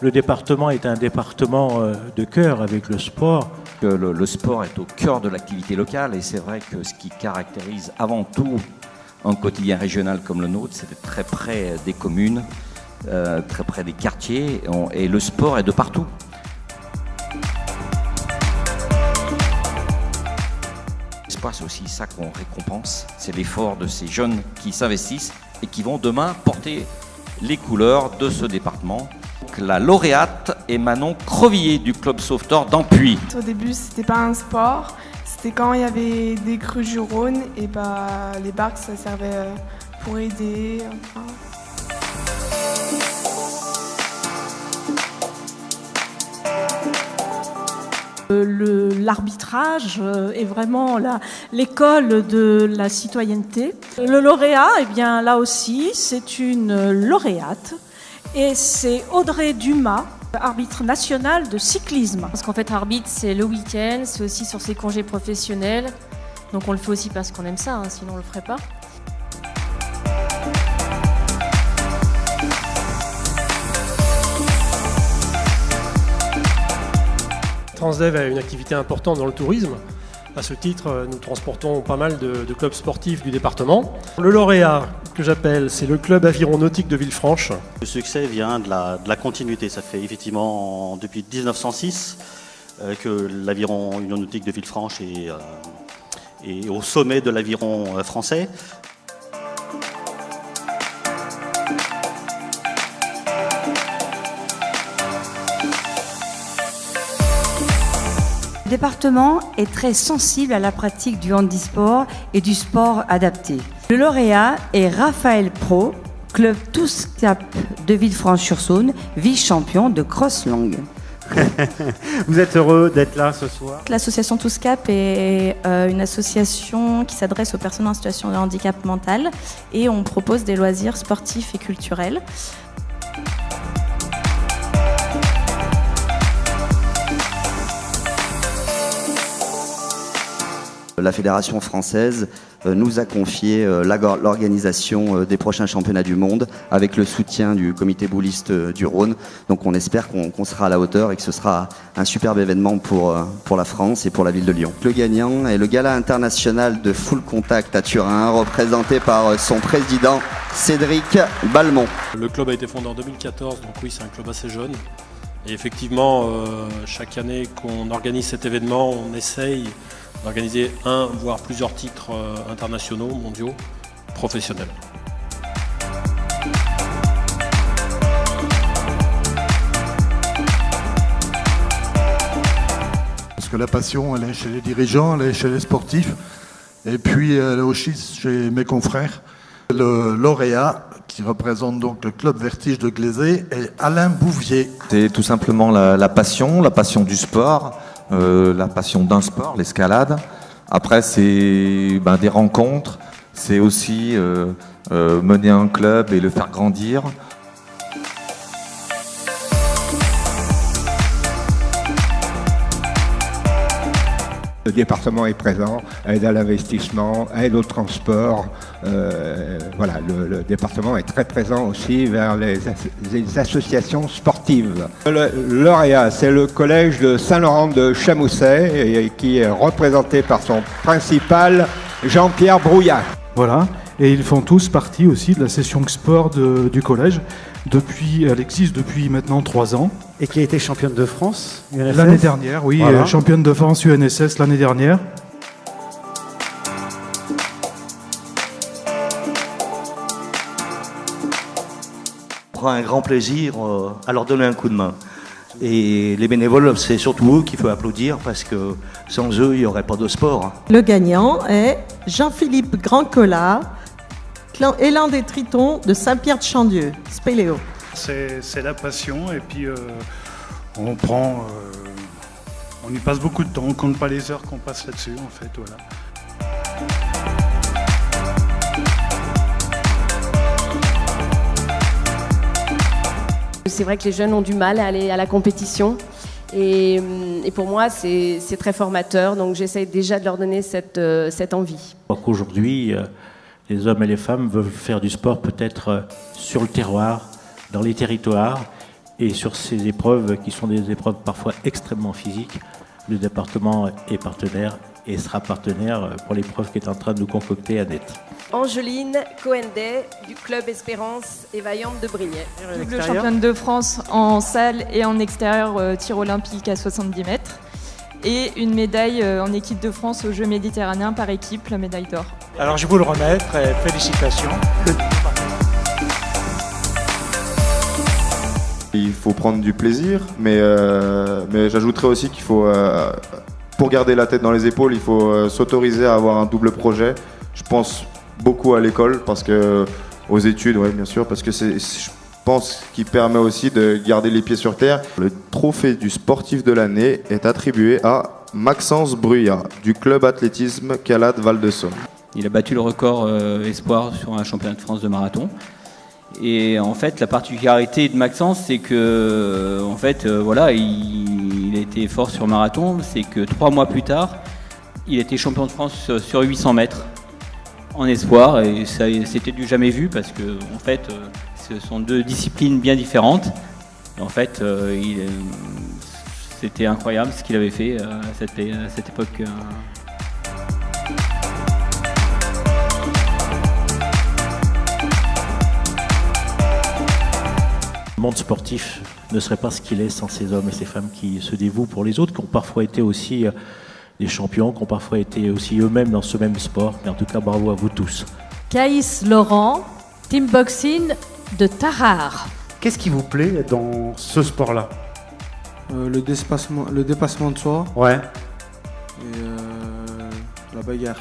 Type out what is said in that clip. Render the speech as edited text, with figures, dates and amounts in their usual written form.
Le département est un département de cœur avec le sport. Le sport est au cœur de l'activité locale et c'est vrai que ce qui caractérise avant tout un quotidien régional comme le nôtre, c'est d'être très près des communes, très près des quartiers et le sport est de partout. L'espoir, c'est aussi ça qu'on récompense, c'est l'effort de ces jeunes qui s'investissent et qui vont demain porter les couleurs de ce département. La lauréate est Manon Crevillier du club sauveteur d'Ampuis. Au début, c'était pas un sport, c'était quand il y avait des crues du Rhône et les barques ça servait pour aider. Enfin. L'arbitrage est vraiment l'école de la citoyenneté. Le lauréat, eh bien là aussi, c'est une lauréate. Et c'est Audrey Dumas, arbitre national de cyclisme. Parce qu'en fait, arbitre, c'est le week-end, c'est aussi sur ses congés professionnels. Donc on le fait aussi parce qu'on aime ça, sinon on le ferait pas. Transdev a une activité importante dans le tourisme. À ce titre, nous transportons pas mal de clubs sportifs du département. Le lauréat que j'appelle, c'est le club aviron nautique de Villefranche. Le succès vient de la continuité. Ça fait effectivement depuis 1906 que l'aviron union nautique de Villefranche est au sommet de l'aviron français. Le département est très sensible à la pratique du handisport et du sport adapté. Le lauréat est Raphaël Pro, club Tous-Cap de Villefranche-sur-Saône, vice-champion de cross-langue. Vous êtes heureux d'être là ce soir? L'association Tous-Cap est une association qui s'adresse aux personnes en situation de handicap mental et on propose des loisirs sportifs et culturels. La Fédération française nous a confié l'organisation des prochains championnats du monde avec le soutien du comité bouliste du Rhône. Donc on espère qu'on sera à la hauteur et que ce sera un superbe événement pour la France et pour la ville de Lyon. Le gagnant est le Gala international de full contact à Turin, représenté par son président Cédric Balmont. Le club a été fondé en 2014, donc oui, c'est un club assez jeune. Et effectivement, chaque année qu'on organise cet événement, on essaye d'organiser un, voire plusieurs titres internationaux, mondiaux, professionnels. Parce que la passion, elle est chez les dirigeants, elle est chez les sportifs, et puis elle est aussi chez mes confrères. Le lauréat, qui représente donc le club Vertige de Glaisé, est Alain Bouvier. C'est tout simplement la passion du sport, la passion d'un sport, l'escalade. Après, c'est des rencontres, c'est aussi mener un club et le faire grandir. Le département est présent, aide à l'investissement, aide au transport. Voilà, le département est très présent aussi vers les associations sportives. Le lauréat, c'est le collège de Saint-Laurent de Chamousset qui est représenté par son principal, Jean-Pierre Brouillat. Voilà, et ils font tous partie aussi de la session sport du collège. Elle existe depuis maintenant 3 ans. Et qui a été championne de France UNSS. L'année dernière, oui, voilà. Championne de France UNSS l'année dernière. On prend un grand plaisir à leur donner un coup de main. Et les bénévoles, c'est surtout eux qu'il faut applaudir parce que sans eux, il n'y aurait pas de sport. Le gagnant est Jean-Philippe Grandcola, élan des Tritons de Saint-Pierre-de-Chandieu, Spéléo. C'est la passion et puis on y passe beaucoup de temps, on ne compte pas les heures qu'on passe là-dessus en fait, voilà. C'est vrai que les jeunes ont du mal à aller à la compétition et pour moi c'est très formateur, donc j'essaye déjà de leur donner cette envie. Aujourd'hui, les hommes et les femmes veulent faire du sport peut-être sur le terroir, dans les territoires, Et sur ces épreuves, qui sont des épreuves parfois extrêmement physiques, le département est partenaire et sera partenaire pour l'épreuve qui est en train de nous concocter à Nette. Angeline Cohendet du club Espérance et Vaillante de Brignais. Double championne de France en salle et en extérieur tir olympique à 70 mètres. Et une médaille en équipe de France aux Jeux méditerranéens par équipe, la médaille d'or. Alors je vais vous le remettre, félicitations. Il faut prendre du plaisir, mais j'ajouterais aussi qu'il faut, pour garder la tête dans les épaules, il faut s'autoriser à avoir un double projet. Je pense beaucoup à l'école, aux études, ouais, bien sûr, parce que je pense qu'il permet aussi de garder les pieds sur terre. Le trophée du sportif de l'année est attribué à Maxence Bruyat, du club athlétisme Calade Val-de-Saône. Il a battu le record espoir sur un championnat de France de marathon. Et en fait, la particularité de Maxence, c'est que, voilà, il a été fort sur marathon. C'est que 3 mois plus tard, il était champion de France sur 800 mètres en espoir. Et ça, c'était du jamais vu parce que, en fait, ce sont deux disciplines bien différentes. Et en fait, c'était incroyable ce qu'il avait fait à cette époque. Le monde sportif ne serait pas ce qu'il est sans ces hommes et ces femmes qui se dévouent pour les autres, qui ont parfois été aussi des champions, qui ont parfois été aussi eux-mêmes dans ce même sport. Mais en tout cas, bravo à vous tous. Caïs Laurent, team boxing de Tarare. Qu'est-ce qui vous plaît dans ce sport-là? Le dépassement de soi. Ouais. Et la bagarre.